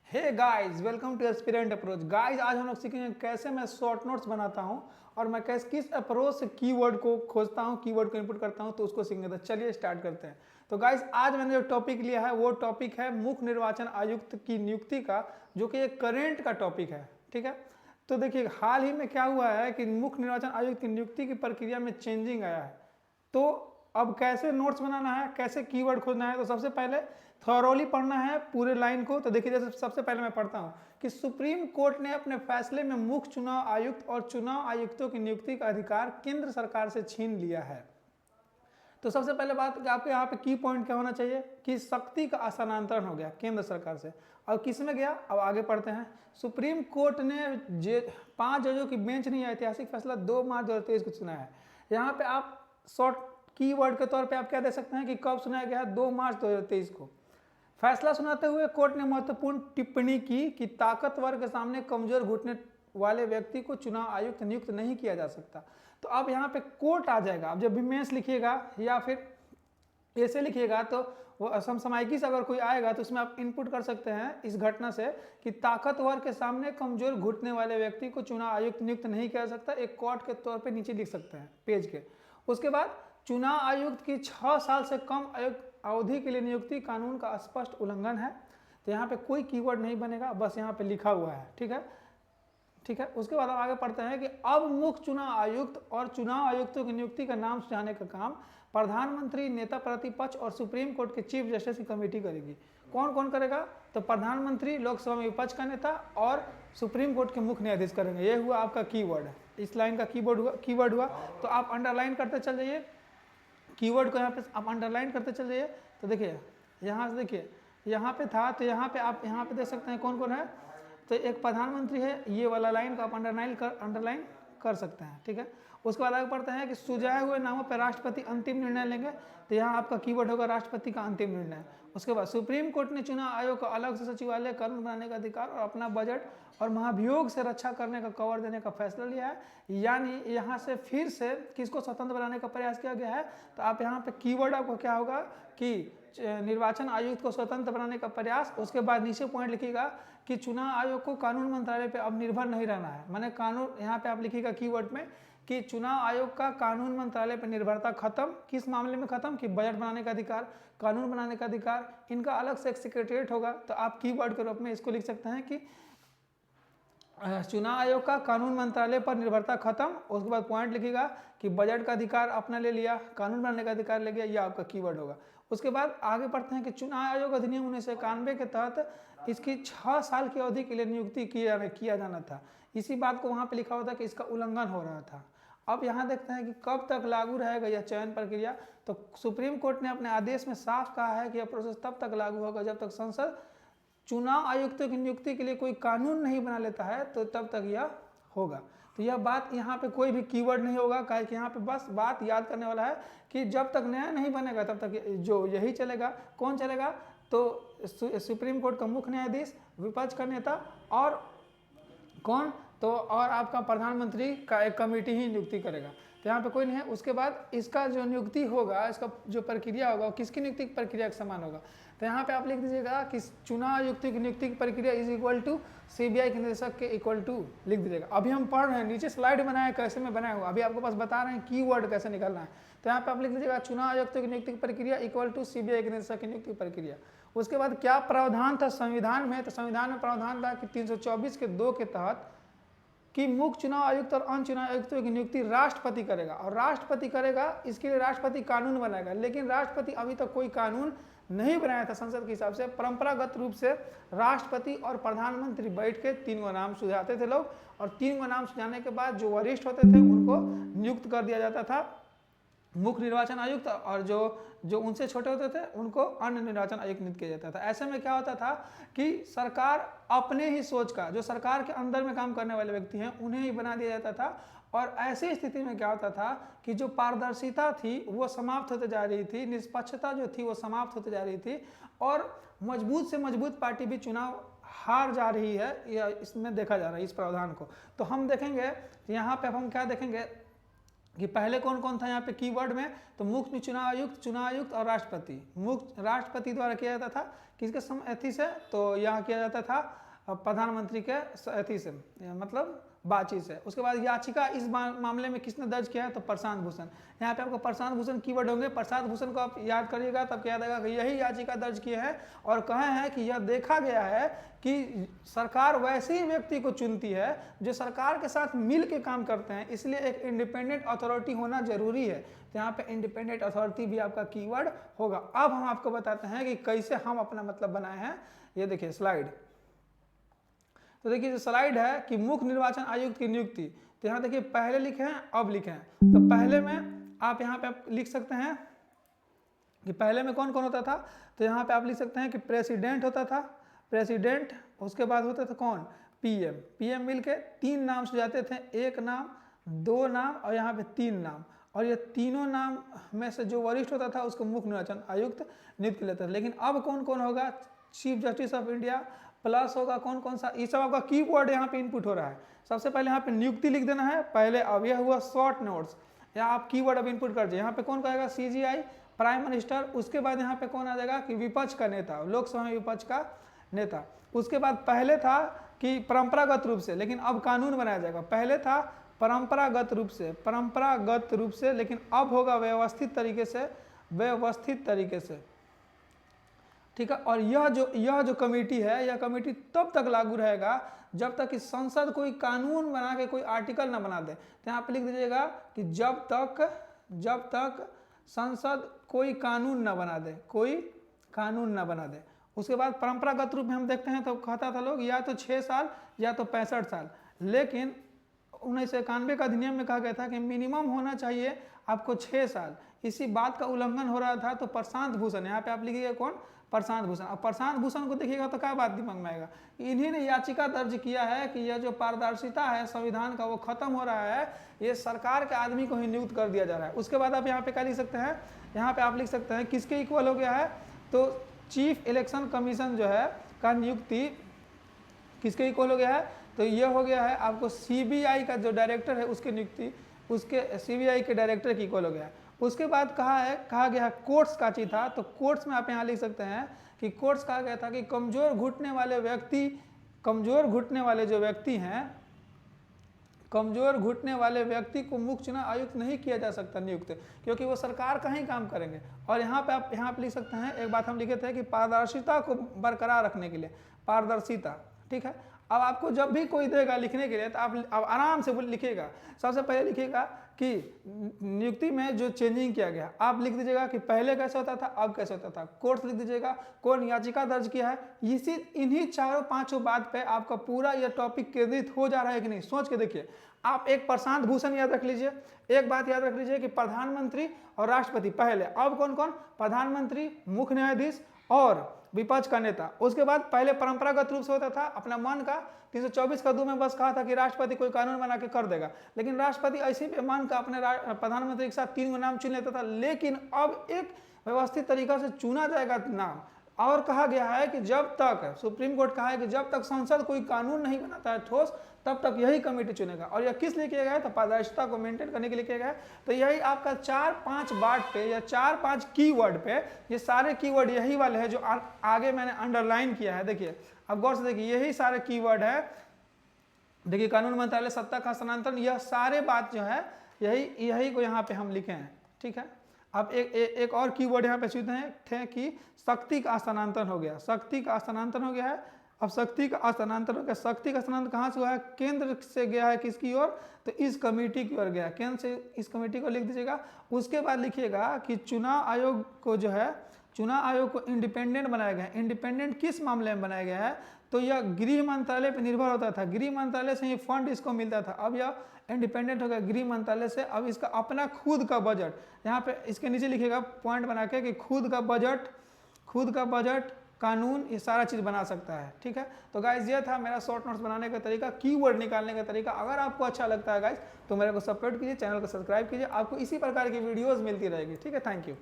Hey guys, welcome to aspirant approach. Guys, आज हम लोग सीखेंगे कैसे मैं शॉर्ट नोट्स बनाता हूं और मैं कैसे किस अप्रोच से कीवर्ड को खोजता हूं, कीवर्ड को इनपुट करता हूं, तो उसको सीखेंगे। तो चलिए स्टार्ट करते हैं। तो गाइस, आज मैंने जो टॉपिक लिया है वो टॉपिक है मुख्य निर्वाचन आयुक्त की नियुक्ति का, जो कि एक करेंट का टॉपिक है। ठीक है, तो देखिए हाल ही में क्या हुआ है कि मुख्य निर्वाचन आयुक्त की नियुक्ति की प्रक्रिया में चेंजिंग आया है। तो अब कैसे नोट्स बनाना है, कैसे कीवर्ड खोजना है, तो सबसे पहले थॉरोली पढ़ना है पूरे लाइन को। तो देखिए, जैसे सबसे पहले मैं पढ़ता हूं कि सुप्रीम कोर्ट ने अपने फैसले में मुख्य चुनाव आयुक्त और चुनाव आयुक्तों की नियुक्ति का अधिकार केंद्र सरकार से छीन लिया है। तो सबसे पहले बात आपके यहाँ पे की पॉइंट क्या होना चाहिए कि शक्ति का स्थानांतरण हो गया केंद्र सरकार से। और किस में गया, अब आगे पढ़ते हैं। सुप्रीम कोर्ट ने 5 जजों की बेंच ने यह ऐतिहासिक फैसला 2 मार्च 2023 को सुनाया है। यहाँ पे आप शॉर्ट कीवर्ड के तौर पे आप क्या दे सकते हैं कि कब सुनाया गया है, 2 मार्च 2023 को। फैसला सुनाते हुए कोर्ट ने महत्वपूर्ण टिप्पणी की कि ताकतवर के सामने कमजोर घुटने वाले व्यक्ति को चुनाव आयुक्त नियुक्त नहीं किया जा सकता। तो अब यहाँ पे कोर्ट आ जाएगा। अब जब भी मेंस लिखिएगा या फिर ऐसे लिखिएगा तो वो समसामयिकी से अगर कोई आएगा तो उसमें आप इनपुट कर सकते हैं इस घटना से कि ताकतवर के सामने कमजोर घुटने वाले व्यक्ति को चुनाव आयुक्त नियुक्त नहीं किया जा सकता। एक कोर्ट के तौर पे नीचे लिख सकते हैं पेज के। उसके बाद चुनाव आयुक्त की 6 साल से कम अवधि के लिए नियुक्ति कानून का स्पष्ट उल्लंघन है। तो यहाँ पे कोई कीवर्ड नहीं बनेगा, बस यहाँ पे लिखा हुआ है। ठीक है। उसके बाद हम आगे पढ़ते हैं कि अब मुख्य चुनाव आयुक्त और चुनाव आयुक्तों की नियुक्ति का नाम सुझाने का काम प्रधानमंत्री, नेता प्रतिपक्ष और सुप्रीम कोर्ट के चीफ जस्टिस की कमेटी करेगी। कौन कौन करेगा, तो प्रधानमंत्री, लोकसभा में विपक्ष का नेता और सुप्रीम कोर्ट के मुख्य न्यायाधीश करेंगे। ये हुआ आपका कीवर्ड। इस लाइन का कीवर्ड हुआ। तो आप अंडरलाइन करते चल जाइए कीवर्ड को, यहाँ पे आप अंडरलाइन करते चल जाइए। तो देखिए यहाँ से, देखिए यहाँ पे था, तो यहाँ पे आप यहाँ पे देख सकते हैं कौन कौन है। तो एक प्रधानमंत्री है, ये वाला लाइन को आप अंडरलाइन कर सकते हैं। ठीक है, उसके बाद आगे पढ़ते हैं कि सुझाए हुए नामों पर राष्ट्रपति अंतिम निर्णय लेंगे। तो यहाँ आपका कीवर्ड होगा राष्ट्रपति का अंतिम निर्णय। उसके बाद सुप्रीम कोर्ट ने चुनाव आयोग को अलग से सचिवालय, कानून बनाने का अधिकार और अपना बजट और महाभियोग से रक्षा करने का कवर देने का फैसला लिया है। यानी यहाँ से फिर से किसको स्वतंत्र बनाने का प्रयास किया गया है। तो आप यहाँ पे कीवर्ड आपको क्या होगा कि निर्वाचन आयुक्त को स्वतंत्र बनाने का प्रयास। उसके बाद नीचे पॉइंट लिखिएगा कि चुनाव आयोग को कानून मंत्रालय पे अब निर्भर नहीं रहना है। माने कानून, यहाँ पे आप लिखिएगा कीवर्ड में कि चुनाव आयोग का कानून मंत्रालय पर निर्भरता खत्म। किस मामले में खत्म, कि बजट बनाने का अधिकार, कानून बनाने का अधिकार, इनका अलग से एक सेक्रेटरीट होगा। तो आप कीवर्ड के रूप में इसको लिख सकते हैं कि चुनाव आयोग का कानून मंत्रालय पर निर्भरता खत्म। उसके बाद पॉइंट लिखिएगा कि बजट का अधिकार अपना ले लिया, कानून बनाने का अधिकार ले गया, यह आपका कीवर्ड होगा। उसके बाद आगे पढ़ते हैं कि चुनाव आयोग अधिनियम 1991 के तहत इसकी 6 साल की अवधि के लिए नियुक्ति किया जाना था। इसी बात को वहाँ पे लिखा हुआ था कि इसका उल्लंघन हो रहा था। अब यहाँ देखते हैं कि कब तक लागू रहेगा यह चयन प्रक्रिया। तो सुप्रीम कोर्ट ने अपने आदेश में साफ कहा है कि यह प्रोसेस तब तक लागू होगा जब तक संसद चुनाव आयुक्तों की नियुक्ति के लिए कोई कानून नहीं बना लेता है, तो तब तक यह होगा। तो यह बात, यहाँ पे कोई भी कीवर्ड नहीं होगा, काहे कि यहाँ पे बस बात याद करने वाला है कि जब तक न्याय नहीं बनेगा तब तक जो यही चलेगा। कौन चलेगा, तो सुप्रीम कोर्ट का मुख्य न्यायाधीश, विपक्ष का नेता और कौन, तो और आपका प्रधानमंत्री का एक कमेटी ही नियुक्ति करेगा। तो यहाँ पे कोई नहीं है। उसके बाद इसका जो नियुक्ति होगा, इसका जो प्रक्रिया होगा, किसकी नियुक्ति की प्रक्रिया के समान होगा। तो यहाँ पे आप लिख दीजिएगा कि चुनाव आयुक्त की नियुक्ति की प्रक्रिया इज इक्वल टू सीबीआई के निदेशक के इक्वल टू लिख दीजिएगा। अभी हम पढ़ रहे हैं, नीचे स्लाइड बनाया कैसे में बनाया हुआ, अभी आपको पास बता रहे हैं कीवर्ड कैसे निकालना है। तो यहाँ पे आप लिख दीजिएगा चुनाव आयुक्त की नियुक्ति की प्रक्रिया इक्वल टू सीबीआई के निदेशक की नियुक्ति प्रक्रिया। उसके बाद क्या प्रावधान था संविधान में, तो संविधान में प्रावधान था कि 324 के 2 के तहत कि मुख्य चुनाव आयुक्त और अन्य चुनाव आयुक्तों की नियुक्ति राष्ट्रपति करेगा। और राष्ट्रपति करेगा, इसके लिए राष्ट्रपति कानून बनाएगा। लेकिन राष्ट्रपति अभी तक कोई कानून नहीं बनाया था संसद के हिसाब से। परंपरागत रूप से राष्ट्रपति और प्रधानमंत्री बैठ के 3 गो नाम सुझाते थे लोग, और 3 गो नाम सुझाने के बाद जो वरिष्ठ होते थे उनको नियुक्त कर दिया जाता था मुख्य निर्वाचन आयुक्त, और जो उनसे छोटे होते थे उनको अन्य निर्वाचन आयुक्त नियुक्त किया जाता था। ऐसे में क्या होता था कि सरकार अपने ही सोच का, जो सरकार के अंदर में काम करने वाले व्यक्ति हैं उन्हें ही बना दिया जाता था। और ऐसी स्थिति में क्या होता था कि जो पारदर्शिता थी वो समाप्त होते जा रही थी, निष्पक्षता जो थी वो समाप्त होते जा रही थी, और मजबूत से मजबूत पार्टी भी चुनाव हार जा रही है, या इसमें देखा जा रहा है इस प्रावधान को। तो हम देखेंगे यहाँ पे, अब हम क्या देखेंगे कि पहले कौन कौन था यहाँ पे कीवर्ड में, तो मुख्य चुनाव आयुक्त और राष्ट्रपति। मुख्य राष्ट्रपति द्वारा किया जाता था किसके अथी से, तो यहाँ किया जाता था प्रधानमंत्री के अथी से, मतलब बातचीत से। उसके बाद याचिका इस मामले में किसने दर्ज किया है, तो प्रशांत भूषण। यहाँ पे आपको प्रशांत भूषण कीवर्ड होंगे, प्रशांत भूषण को आप याद करिएगा तब क्या याद आएगा कि यही याचिका दर्ज किए हैं और कहे हैं कि यह देखा गया है कि सरकार वैसे ही व्यक्ति को चुनती है जो सरकार के साथ मिल के काम करते हैं, इसलिए एक इंडिपेंडेंट अथॉरिटी होना जरूरी है। तो यहाँ पे इंडिपेंडेंट अथॉरिटी भी आपका कीवर्ड होगा। अब हम आपको बताते हैं कि कैसे हम अपना मतलब बनाए हैं। ये देखिए स्लाइड, तो देखिए जो स्लाइड है कि मुख्य निर्वाचन आयुक्त की नियुक्ति, तो यहाँ देखिए पहले लिखे हैं अब लिखे हैं। तो पहले में आप यहाँ पे आप लिख सकते हैं कि पहले में कौन कौन होता था, तो यहाँ पे आप लिख सकते हैं कि प्रेसिडेंट होता था, प्रेसिडेंट, उसके बाद होता था कौन, पीएम। पीएम मिलके 3 नाम से जाते थे, 1 नाम, 2 नाम और यहाँ पे 3 नाम, और ये तीनों नाम में से जो वरिष्ठ होता था उसको मुख्य निर्वाचन आयुक्त नियुक्त लेता था। लेकिन अब कौन कौन होगा, chief justice of India plus होगा कौन कौन सा, ये सब आपका कीवर्ड यहाँ पे इनपुट हो रहा है। सबसे पहले यहाँ पे नियुक्ति लिख देना है पहले। अब यह हुआ शॉर्ट नोट्स, या आप कीवर्ड अब इनपुट कर दीजिए। यहाँ पे कौन कहेगा, सीजीआई, प्राइम मिनिस्टर। उसके बाद यहाँ पे कौन आ जाएगा कि विपक्ष का नेता, लोकसभा में विपक्ष का नेता। उसके बाद पहले था कि परंपरागत रूप से, लेकिन अब कानून बनाया जाएगा। पहले था परंपरागत रूप से, लेकिन अब होगा व्यवस्थित तरीके से, ठीक है। और यह जो कमेटी है, यह कमेटी तब तक लागू रहेगा जब तक कि संसद कोई कानून बना के कोई आर्टिकल ना बना दे। तो यहाँ पे लिख दीजिएगा कि जब तक संसद कोई कानून ना बना दे, उसके बाद परंपरागत रूप में हम देखते हैं तो कहता था लोग या तो 6 साल या तो 65 साल, लेकिन 1991 का अधिनियम में कहा गया था कि मिनिमम होना चाहिए आपको 6 साल। इसी बात का उल्लंघन हो रहा था, तो प्रशांत भूषण, यहाँ पे आप लिखिएगा कौन, प्रशांत भूषण। अब प्रशांत भूषण को देखिएगा तो क्या बात दिमाग में आएगा, इन्हीं ने याचिका दर्ज किया है कि यह जो पारदर्शिता है संविधान का वो खत्म हो रहा है, ये सरकार के आदमी को ही नियुक्त कर दिया जा रहा है। उसके बाद आप यहाँ पे क्या लिख सकते हैं, यहाँ पे आप लिख सकते हैं किसके इक्वल हो गया है, तो चीफ इलेक्शन कमीशन जो है का नियुक्ति किसके इक्वल हो गया है, तो ये हो गया है आपको सीबीआई का जो डायरेक्टर है उसकी नियुक्ति उसके सीबीआई के डायरेक्टर की इक्वल हो गया है। उसके बाद कहा गया है कोर्ट्स का चीज था, तो कोर्ट्स में आप यहाँ लिख सकते हैं कि कोर्ट्स कहा गया था कि कमजोर घुटने वाले व्यक्ति को मुख्य चुनाव आयुक्त नहीं किया जा सकता नियुक्त, क्योंकि वो सरकार का ही काम करेंगे। और यहाँ पे आप लिख सकते हैं, एक बात हम लिखे थे कि पारदर्शिता को बरकरार रखने के लिए, पारदर्शिता, ठीक है। अब आपको जब भी कोई देगा लिखने के लिए तो आप आराम से लिखिएगा। सबसे पहले लिखिएगा कि नियुक्ति में जो चेंजिंग किया गया, आप लिख दीजिएगा कि पहले कैसे होता था अब कैसे होता था। कोर्ट लिख दीजिएगा, कौन याचिका दर्ज किया है, इन्हीं 4-5 बात पे आपका पूरा यह टॉपिक केंद्रित हो जा रहा है कि नहीं, सोच के देखिए। आप एक प्रशांत भूषण याद रख लीजिए, एक बात याद रख लीजिए कि प्रधानमंत्री और राष्ट्रपति पहले, अब कौन कौन, प्रधानमंत्री, मुख्य न्यायाधीश और विपक्ष का नेता। उसके बाद पहले परंपरागत रूप से होता था अपना मन का, 324 का 2 में बस कहा था कि राष्ट्रपति कोई कानून बना के कर देगा, लेकिन राष्ट्रपति ऐसे बेमान का अपने प्रधानमंत्री के साथ 3 नाम चुन लेता था। लेकिन अब एक व्यवस्थित तरीका से चुना जाएगा नाम, और कहा गया है कि जब तक, सुप्रीम कोर्ट कहा है कि जब तक संसद कोई कानून नहीं बनाता है ठोस, तब तक यही कमेटी चुनेगा। और यह किस लिए किया गया है, तो पारदर्शिता को मेंटेन करने के लिए किया गया है। तो यही आपका 4-5 बात पे या 4-5 कीवर्ड पे, ये सारे कीवर्ड यही वाले हैं जो आगे मैंने अंडरलाइन किया है। देखिए अब गौर से देखिए, यही सारे कीवर्ड है। देखिए कानून मंत्रालय, सत्ता का हस्तांतरण, यह सारे बात जो है यही को यहाँ पे हम लिखे हैं, ठीक है। अब एक और कीवर्ड यहाँ पे सीधे थे कि शक्ति का हस्तांतरण हो गया, शक्ति का हस्तांतरण हो गया है। अब शक्ति का हस्तांतरण हो गया, शक्ति का हस्तांतरण कहाँ से हुआ है, केंद्र से गया है किसकी ओर, तो इस कमेटी की ओर गया, केंद्र से इस कमेटी को लिख दीजिएगा। उसके बाद लिखिएगा कि चुनाव आयोग को जो है, चुनाव आयोग को इंडिपेंडेंट बनाया गया है। इंडिपेंडेंट किस मामले में बनाया गया है, तो यह गृह मंत्रालय पर निर्भर होता था, गृह मंत्रालय से ही फंड इसको मिलता था। अब यह इंडिपेंडेंट हो गया गृह मंत्रालय से। अब इसका अपना खुद का बजट, यहाँ पे इसके नीचे लिखेगा पॉइंट बना के कि खुद का बजट, कानून, ये सारा चीज़ बना सकता है, ठीक है। तो गाइज ये था मेरा शॉर्ट नोट्स बनाने का तरीका, कीवर्ड निकालने का तरीका। अगर आपको अच्छा लगता है गाइज तो मेरे को सपोर्ट कीजिए, चैनल को सब्सक्राइब कीजिए, आपको इसी प्रकार की वीडियोस मिलती रहेगी, ठीक है। Thank you.